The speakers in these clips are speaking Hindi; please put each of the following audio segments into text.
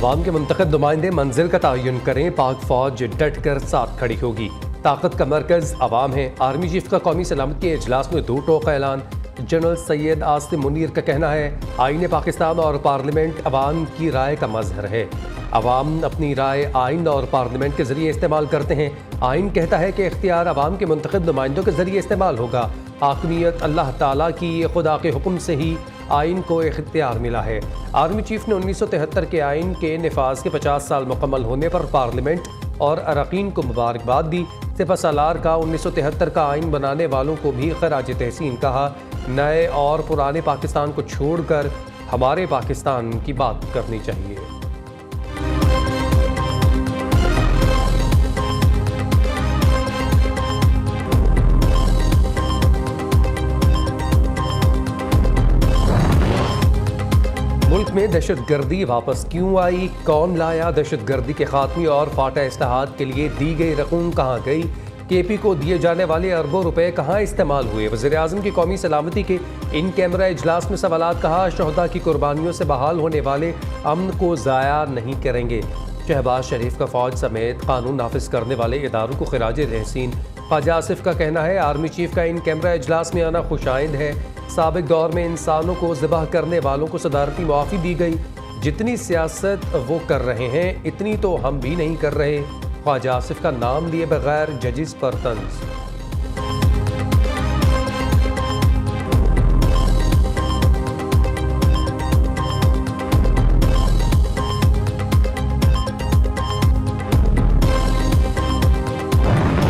अवाम के मुंतखब नुमाइंदे मंजिल का तयन करें, पाक फौज डट कर साथ खड़ी होगी। ताकत का मरकज अवाम है। आर्मी चीफ का कौमी सलामती के इजलास में 2 टोक का ऐलान। जनरल सैयद आसिम मुनीर का कहना है, आईन पाकिस्तान और पार्लियामेंट अवाम की राय का मजहर है। अवाम अपनी राय आइन और पार्लियामेंट के जरिए इस्तेमाल करते हैं। आइन कहता है कि इख्तियार अवाम के मुंतखब नुमाइंदों के जरिए इस्तेमाल होगा। हाकमियत अल्लाह ताला की खुदा के हुक्म से ही आइन को इख्तियार मिला है। आर्मी चीफ ने 1973 के आइन के निफाज के 50 साल मुकम्मल होने पर पार्लियामेंट और अरकान को मुबारकबाद दी। सिपहसालार का 1973 का आइन बनाने वालों को भी खराज तहसीन कहा। नए और पुराने पाकिस्तान को छोड़कर हमारे पाकिस्तान की बात करनी चाहिए। मुल्क में दहशतगर्दी वापस क्यों आई? कौन लाया? दहशतगर्दी के खात्मे और फाटा इस्लाहात के लिए दी गई रकूम कहाँ गई? केपी को दिए जाने वाले अरबों रुपए कहाँ इस्तेमाल हुए? वज़ीर-ए-आज़म की कौमी सलामती के इन कैमरा इजलास में सवालात। कहा, शहदा की कुर्बानियों से बहाल होने वाले अमन को ज़ाया नहीं करेंगे। शहबाज शरीफ का फ़ौज समेत कानून नाफिज करने वाले इदारों को खिराज तहसीन। ख्वाजा आसिफ का कहना है, आर्मी चीफ का इन कैमरा इजलास में आना खुशाइंद है। साबिक दौर में इंसानों को ज़िबाह करने वालों को सदारती मुआफ़ी दी गई। जितनी सियासत वो कर रहे हैं इतनी तो हम भी नहीं कर रहे। ख्वाजा आसिफ का नाम लिए बगैर जजिस पर तंज।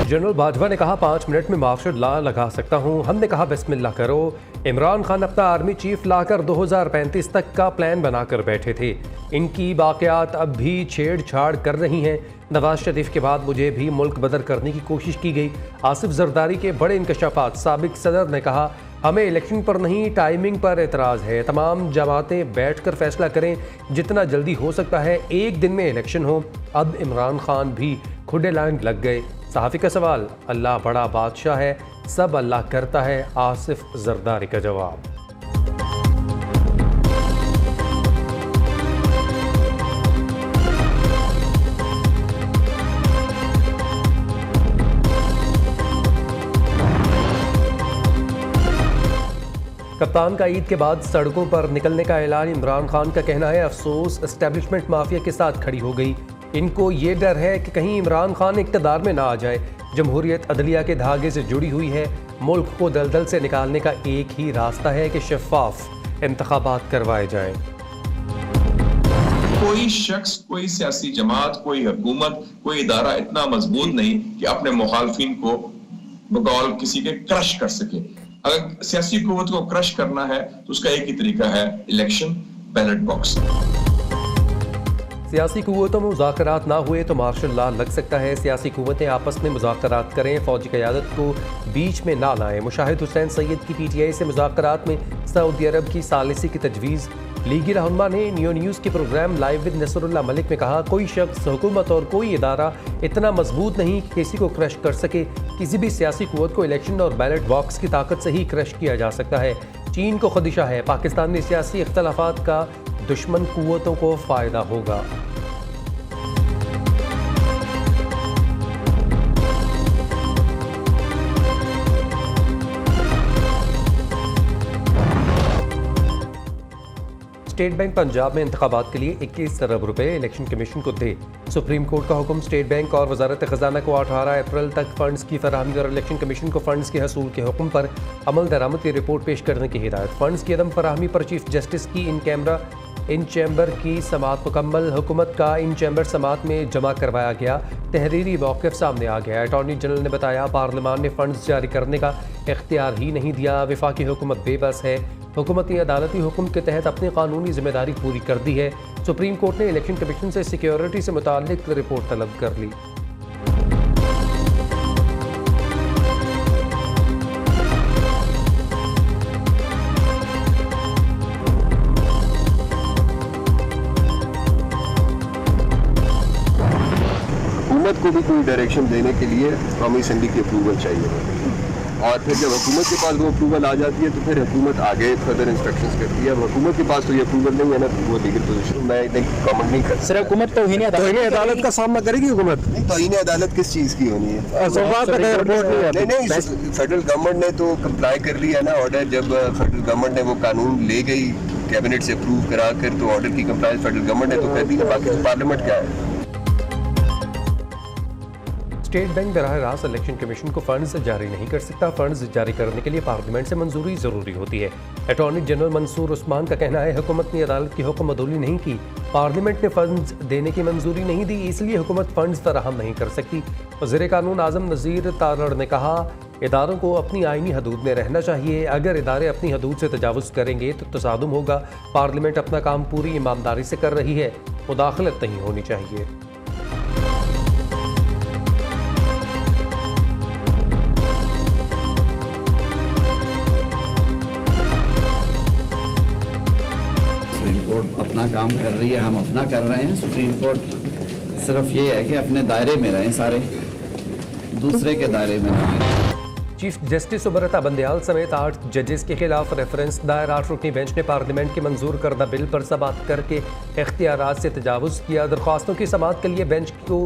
जनरल बाजवा ने कहा, 5 मिनट में मार्शल लॉ लगा सकता हूँ। हमने कहा बिस्मिल्लाह करो। इमरान खान अपना आर्मी चीफ लाकर 2035 तक का प्लान बनाकर बैठे थे। इनकी बाक़ियात अब भी छेड़छाड़ कर रही हैं। नवाज शरीफ के बाद मुझे भी मुल्क बदर करने की कोशिश की गई। आसिफ जरदारी के बड़े इंकशाफात। साबिक सदर ने कहा, हमें इलेक्शन पर नहीं टाइमिंग पर एतराज़ है। तमाम जमातें बैठ कर फैसला करें, जितना जल्दी हो सकता है 1 दिन में इलेक्शन हो। अब इमरान खान भी खुडे लाइन लग गए। सहाफ़ी का सवाल, अल्लाह बड़ा बादशाह है, सब अल्लाह करता है। आसिफ जरदारी का जवाब। कप्तान का ईद के बाद सड़कों पर निकलने का ऐलान। इमरान खान का कहना है, अफसोस एस्टेब्लिशमेंट माफिया के साथ खड़ी हो गई। इनको ये डर है कि कहीं इमरान खान इक़्तिदार में ना आ जाए। जमहूरियत अदलिया के धागे से जुड़ी हुई है। मुल्क को दलदल से निकालने का एक ही रास्ता है कि शफाफ इंतखाबात करवाए जाएं। कोई शख्स, कोई सियासी जमात, कोई हुकूमत, कोई इदारा इतना मजबूत नहीं कि अपने मुखालफिन को बकौल किसी के क्रश कर सके। अगर सियासी हुकूमत को क्रश करना है तो उसका एक ही तरीका है, इलेक्शन, बैलेट बॉक्स। सियासी कुव्वतों में मुज़ाकरात ना हुए तो मार्शल लॉ लग सकता है। सियासी कुव्वतें आपस में मुज़ाकरात करें, फौजी क़यादत को बीच में ना लाएं। मुशाहिद हुसैन सैयद की PTI से मुज़ाकरात में सऊदी अरब की सालिसी की तजवीज़। लीगी रहनुमा ने नियो न्यूज़ के program live with Nasrullah Malik में कहा, कोई शख्स, हुकूमत और कोई इदारा इतना मजबूत नहीं कि किसी को क्रश कर सके। किसी भी सियासी कुव्वत को इलेक्शन और बैलेट बॉक्स की ताकत से ही क्रश किया जा सकता है। चीन को खदशा है, पाकिस्तान में सियासी इख्तलाफात का दुश्मन कुव्वतों को फ़ायदा होगा। स्टेट बैंक पंजाब में इंतखाबात के लिए 21 अरब रुपए इलेक्शन कमीशन को दे। सुप्रीम कोर्ट का हुक्म। स्टेट बैंक और वजारत खजाना को 18 अप्रैल तक फंड्स की फराहमी और इलेक्शन कमीशन को फंड्स के हसूल के हुक्म पर अमल दरामद की रिपोर्ट पेश करने की हिदायत। फंड्स की अदम फराहमी पर चीफ जस्टिस की इन चैम्बर की समाअत मुकम्मल। हुकूमत का इन चैम्बर समाअत में जमा करवाया गया तहरीरी मौक़िफ़ सामने आ गया। अटॉर्नी जनरल ने बताया, पार्लियामान ने फंड्स जारी करने का इख्तियार ही नहीं दिया। वफाकी हुकूमत बेबस है। हुकूमत ने अदालती हुक्म के तहत अपनी कानूनी जिम्मेदारी पूरी कर दी है। सुप्रीम कोर्ट ने इलेक्शन कमीशन से सिक्योरिटी से मुताल्लिक रिपोर्ट तलब कर ली। हुकूमत को भी कोई डायरेक्शन देने के लिए कौमी असेंबली की अप्रूवल चाहिए। और फिर जब हुकूमत के पास वो अप्रूवल आ जाती है तो फिर हुकूमत आगे फर्दर इंस्ट्रक्शंस करती है। अब हुकूमत के पास तो ये अप्रूवल नहीं है ना, वो लीगल पोजीशन मैं नहीं कमेंट नहीं कर सकता। सर हुकूमत तौहीन अदालत का सामना करेगी हुकूमत? तौहीन अदालत किस चीज़ की होनी है? नहीं, फेडरल गवर्नमेंट ने तो कंप्लाई कर लिया ना ऑर्डर। जब फेडरल गवर्नमेंट ने वो कानून ले गई कैबिनेट से अप्रूव करा कर, तो ऑर्डर की कंप्लायंस फेडरल गवर्नमेंट ने तो कर दी ना, बाकी तो पार्लियामेंट क्या है। स्टेट बैंक बराह रास्त इलेक्शन कमीशन को फंड्स जारी नहीं कर सकता। फंड्स जारी करने के लिए पार्लियामेंट से मंजूरी जरूरी होती है। अटॉर्नी जनरल मंसूर उस्मान का कहना है हुकूमत ने अदालत की हुक्म अदौली नहीं की, पार्लियामेंट ने फंड्स देने की मंजूरी नहीं दी, इसलिए हुकूमत फंड्स फराहम नहीं कर सकती। वज़ीर कानून आज़म नज़ीर तारड़ ने कहा इदारों को अपनी आईनी हदूद में रहना चाहिए, अगर इदारे अपनी हदूद से तजावुज़ करेंगे तो तसादुम होगा। पार्लियामेंट अपना काम पूरी ईमानदारी से कर रही है, मुदाखलत नहीं होनी चाहिए। सुप्रीम कोर्ट अपना काम कर रही है, हम अपना कर रहे हैं। सुप्रीम कोर्ट सिर्फ ये है कि अपने दायरे में रहें, सारे दूसरे के दायरे में ना आए। चीफ जस्टिस उमरता बंदयाल समेत 8 जजेस के खिलाफ रेफरेंस दायर। 8 रुकनी बेंच ने पार्लियामेंट के मंजूर करदा बिल पर समाअत करके इख्तियारात से तजावुज़ किया। दरख्वास्तों की समाअत के लिए बेंच को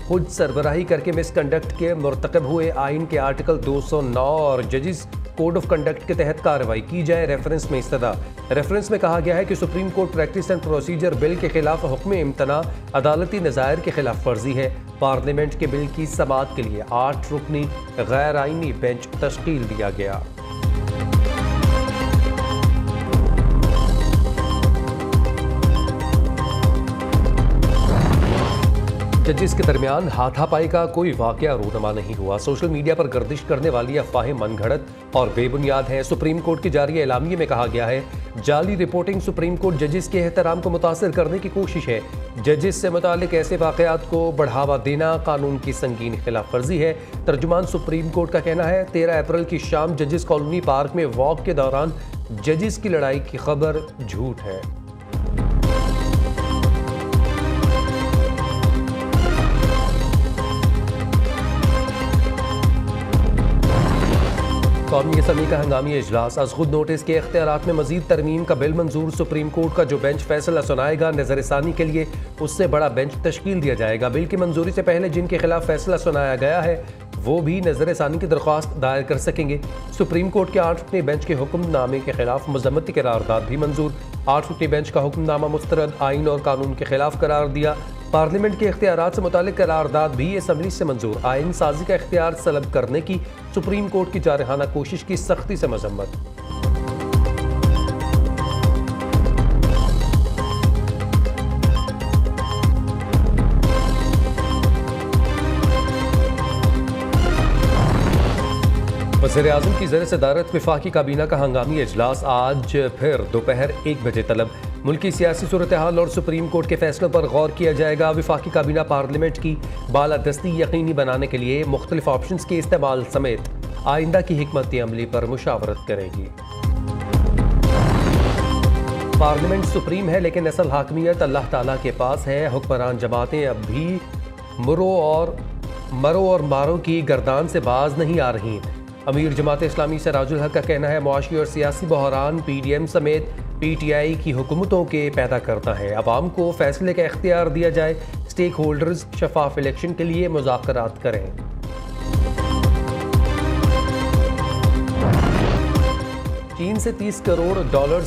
खुद सरबराही करके मिसकंडक्ट के मुर्तकब हुए आइन के आर्टिकल 209 और जजेस कोड ऑफ कंडक्ट के तहत कार्रवाई की जाए। रेफरेंस में इस्तदा रेफरेंस में कहा गया है कि supreme court practice and procedure bill के खिलाफ हुक्म इम्तना अदालती नज़ायर के खिलाफ वर्जी है। पार्लियामेंट के बिल की समाअत के लिए 8 रुकनी गैर आइनी बेंच तश्कील दिया गया। जजेस के दरमियान हाथापाई का कोई वाकया रूनमा नहीं हुआ। सोशल मीडिया पर गर्दिश करने वाली अफवाहें मनगढ़ंत और बेबुनियाद हैं। सुप्रीम कोर्ट की जारी एलामिये में कहा गया है जाली रिपोर्टिंग सुप्रीम कोर्ट जजेस के एहतराम को मुतासिर करने की कोशिश है। जजेस से मुतालिक ऐसे वाकयात को बढ़ावा देना कानून की संगीन खिलाफ वर्जी है। तर्जुमान सुप्रीम कोर्ट का कहना है 13 अप्रैल की शाम जजेस कॉलोनी पार्क में वॉक के दौरान जजेस की लड़ाई की खबर झूठ है। कौमी असम्बली का हंगामी इजलास आज खुद नोटिस के इख्तियारात में मजीद तरमीम का बिल मंजूर। सुप्रीम कोर्ट का जो बेंच फैसला सुनाएगा नजर सानी के लिए उससे बड़ा बेंच तश्कील दिया जाएगा। बिल की मंजूरी से पहले जिनके खिलाफ फैसला सुनाया गया है वो भी नजर सानी की दरख्वास्त दायर कर सकेंगे। सुप्रीम कोर्ट के 8 रुकनी बेंच के हुक्मनामे के खिलाफ मजम्मती करारदाद भी मंजूर। 8 रुकनी बेंच का हुक्मनामा मुस्तरद आइन और कानून के खिलाफ करार दिया। पार्लियामेंट के इख्तियारात से मुतालिक करारदाद भी असम्बली से मंजूर। आइन साजी का इख्तियार सलब करने की सुप्रीम कोर्ट की जारहाना कोशिश की सख्ती से मजम्मत। वज़ीर आज़म की ज़र सदारत वफाकी काबीना का हंगामी इजलास आज फिर दोपहर 1 बजे तलब। मुल्की सियासी सूरत हाल और सुप्रीम कोर्ट के फैसलों पर गौर किया जाएगा। वफाकी काबीना पार्लियामेंट की बालादस्ती यकीनी बनाने के लिए मुख्तलिफ ऑप्शंस के इस्तेमाल समेत आइंदा की हिकमत अमली पर मुशावरत करेगी। पार्लियामेंट सुप्रीम है लेकिन असल हाकमियत अल्लाह ताला के पास है। हुक्मरान जमातें अब भी मरो और मारो की गर्दान से बाज नहीं आ रही। अमीर जमात इस्लामी सिराजुल हक का कहना है मुआशी और सियासी बहरान PDM समेत PTI की हुकूमतों के पैदा करता है। अवाम को फैसले का इख्तियार दिया जाए। स्टेक होल्डर्स शफाफ इलेक्शन के लिए मुज़ाकरात करें। चीन से $30 करोड़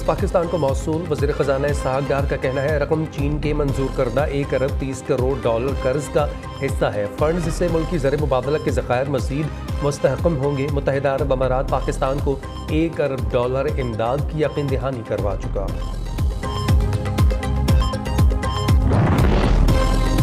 पाकिस्तान को मौसूल। वज़ीर ख़जाना इसहाक़ डार का कहना है रकम चीन के मंजूर करदा $1 अरब $30 करोड़ कर्ज का हिस्सा है। फंड्स से मुल्की ज़र मुबादला के ज़खायर मज़ीद मुस्तहकम होंगे। मुत्तहिदा अरब अमारात पाकिस्तान को $1 अरब इमदाद की यकीन दहानी करवा चुका।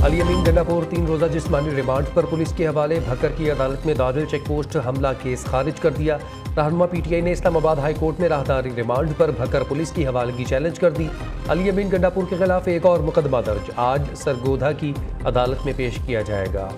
अली अमीन गंडापुर 3 रोज़ा जिस्मानी रिमांड पर पुलिस के हवाले। भक्कर की अदालत में दाखिल चेकपोस्ट हमला केस खारिज कर दिया। रहनुमा PTI ने इस्लामाबाद हाई कोर्ट में राहदारी रिमांड पर भक्कर पुलिस की हवालगी चैलेंज कर दी। अली अमीन गंडापुर के खिलाफ एक और मुकदमा दर्ज आज सरगोधा की अदालत में पेश किया जाएगा।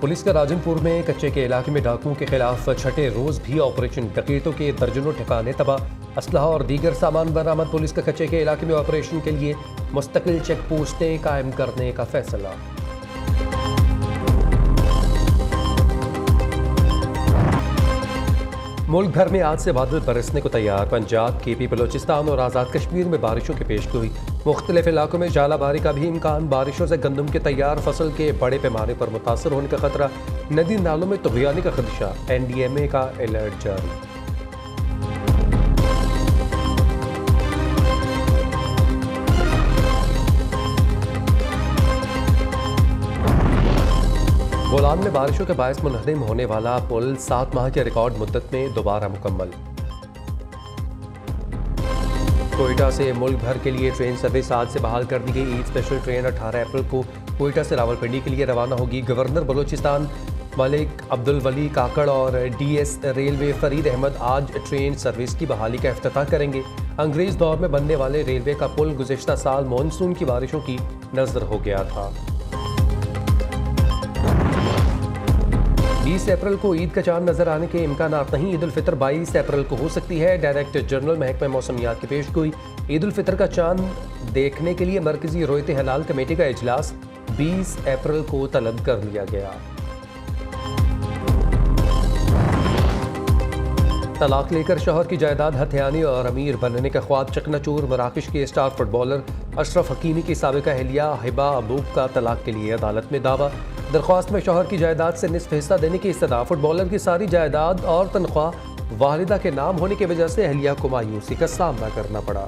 पुलिस का राजनपुर में कच्चे के इलाके में डाकुओं के खिलाफ छठे रोज भी ऑपरेशन। डकैतों के दर्जनों ठिकाने तबाह, असलहा और दीगर सामान बरामद। पुलिस का कच्चे के इलाके में ऑपरेशन के लिए मुस्तकिल चेक पोस्टें कायम करने का फैसला। मुल्क भर में आज से बादल बरसने को तैयार। पंजाब, केपी, बलोचिस्तान और आज़ाद कश्मीर में बारिशों की पेशगोई। मुख्तलिफ इलाकों में झालाबारी का भी इम्कान। बारिशों से गंदम के तैयार फसल के बड़े पैमाने पर मुतासर होने का खतरा। नदी नालों में तुग़यानी का खदशा। NDMA का अलर्ट जारी। बोलान में बारिशों के बायस मुनहदम होने वाला पुल 7 माह के रिकॉर्ड मुद्दत में दोबारा मुकम्मल। कोयटा से मुल्क भर के लिए ट्रेन सर्विस आज से बहाल कर दी गई। ईद स्पेशल ट्रेन 18 अप्रैल को कोयटा से रावलपिंडी के लिए रवाना होगी। गवर्नर बलोचिस्तान मलिक अब्दुल वली काकड़ और DS रेलवे फरीद अहमद आज ट्रेन सर्विस की बहाली का इफ्तिताह करेंगे। अंग्रेज दौर में बनने वाले रेलवे का पुल गुज़िश्ता साल मानसून की बारिशों की नजर हो गया था। 20 अप्रैल को ईद का चांद नजर आने के इम्कानात नहीं। ईद उल फितर 22 अप्रैल को हो सकती है। डायरेक्टर जनरल महकमा मौसमियात की पेशगोई। ईद उल फितर का चांद देखने के लिए मरकजी रोयत हलाल कमेटी का इजलास 20 अप्रैल को तलब कर लिया गया। तलाक लेकर शौहर की जायदाद हथियाने और अमीर बनने का ख्वाब चकनाचूर। मराकश के स्टार फुटबॉलर अशरफ हकीमी की साबिका अहलिया हिबा अबूब का तलाक के लिए अदालत में दावा। दरख्वास्त में शौहर की जायदाद से निस्फ हिस्सा देने की इस्तदा। फुटबॉलर की सारी जायदाद और तनख्वाह वालिदा के नाम होने की वजह से अहलिया को मायूसी का सामना करना पड़ा।